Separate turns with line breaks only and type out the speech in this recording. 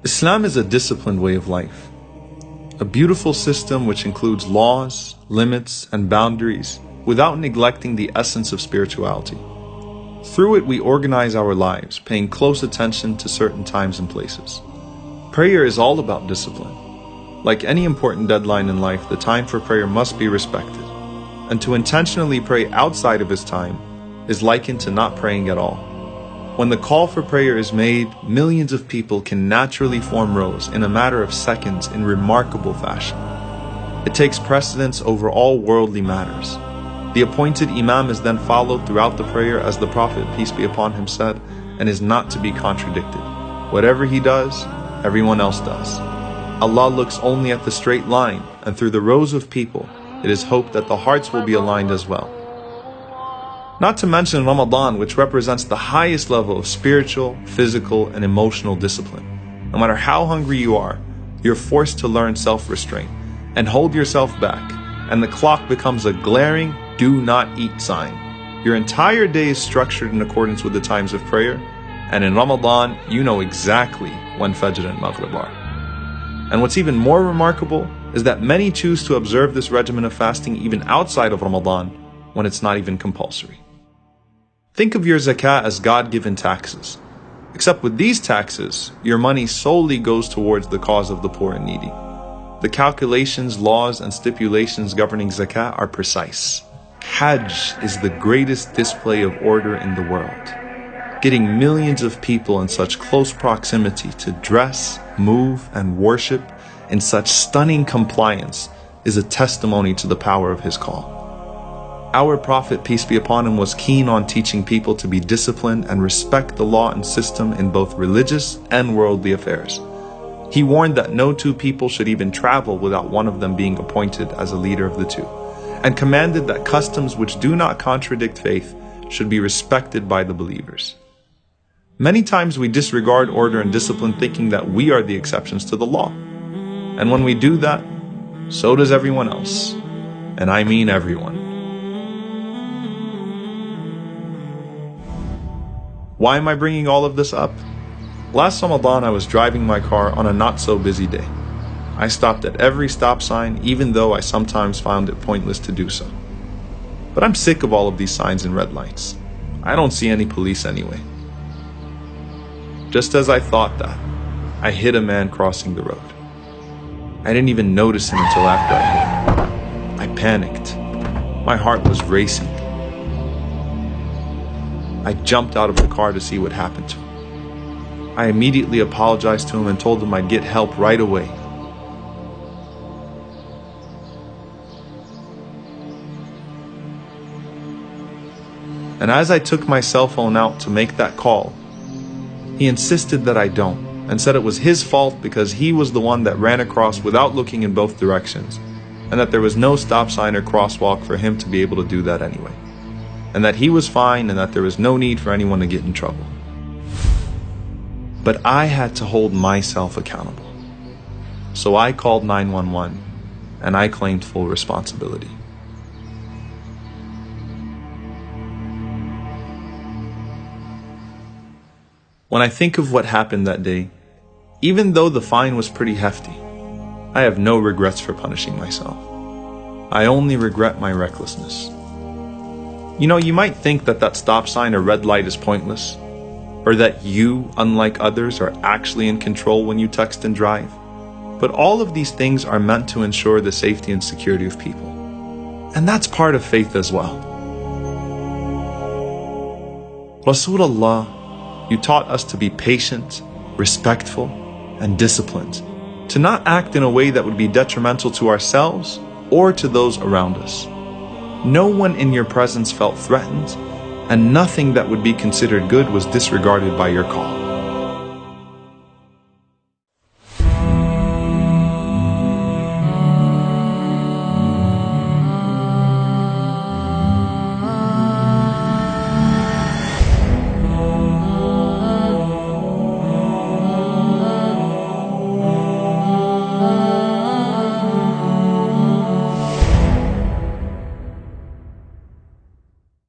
Islam is a disciplined way of life, a beautiful system which includes laws, limits, and boundaries without neglecting the essence of spirituality. Through it, we organize our lives, paying close attention to certain times and places. Prayer is all about discipline. Like any important deadline in life, the time for prayer must be respected. And to intentionally pray outside of His time is likened to not praying at all. When the call for prayer is made, millions of people can naturally form rows in a matter of seconds in remarkable fashion. It takes precedence over all worldly matters. The appointed Imam is then followed throughout the prayer as the Prophet, peace be upon him, said, and is not to be contradicted. Whatever he does, everyone else does. Allah looks only at the straight line, and through the rows of people, it is hoped that the hearts will be aligned as well. Not to mention Ramadan, which represents the highest level of spiritual, physical, and emotional discipline. No matter how hungry you are, you're forced to learn self-restraint and hold yourself back, and the clock becomes a glaring "do not eat" sign. Your entire day is structured in accordance with the times of prayer, and in Ramadan, you know exactly when Fajr and Maghrib are. And what's even more remarkable is that many choose to observe this regimen of fasting even outside of Ramadan, when it's not even compulsory. Think of your zakah as God-given taxes. Except with these taxes, your money solely goes towards the cause of the poor and needy. The calculations, laws, and stipulations governing zakah are precise. Hajj is the greatest display of order in the world. Getting millions of people in such close proximity to dress, move, and worship in such stunning compliance is a testimony to the power of His call. Our Prophet, peace be upon him, was keen on teaching people to be disciplined and respect the law and system in both religious and worldly affairs. He warned that no two people should even travel without one of them being appointed as a leader of the two, and commanded that customs which do not contradict faith should be respected by the believers. Many times we disregard order and discipline, thinking that we are the exceptions to the law. And when we do that, so does everyone else. And I mean everyone. Why am I bringing all of this up? Last Ramadan, I was driving my car on a not-so-busy day. I stopped at every stop sign, even though I sometimes found it pointless to do so. But I'm sick of all of these signs and red lights. I don't see any police anyway. Just as I thought that, I hit a man crossing the road. I didn't even notice him until after I hit him. I panicked. My heart was racing. I jumped out of the car to see what happened to him. I immediately apologized to him and told him I'd get help right away. And as I took my cell phone out to make that call, he insisted that I don't, and said it was his fault because he was the one that ran across without looking in both directions, and that there was no stop sign or crosswalk for him to be able to do that anyway, and that he was fine and that there was no need for anyone to get in trouble. But I had to hold myself accountable. So I called 911 and I claimed full responsibility. When I think of what happened that day, even though the fine was pretty hefty, I have no regrets for punishing myself. I only regret my recklessness. You know, you might think that that stop sign or red light is pointless, or that you, unlike others, are actually in control when you text and drive. But all of these things are meant to ensure the safety and security of people. And that's part of faith as well. Rasulullah, you taught us to be patient, respectful, and disciplined, to not act in a way that would be detrimental to ourselves or to those around us. No one in your presence felt threatened, and nothing that would be considered good was disregarded by your call.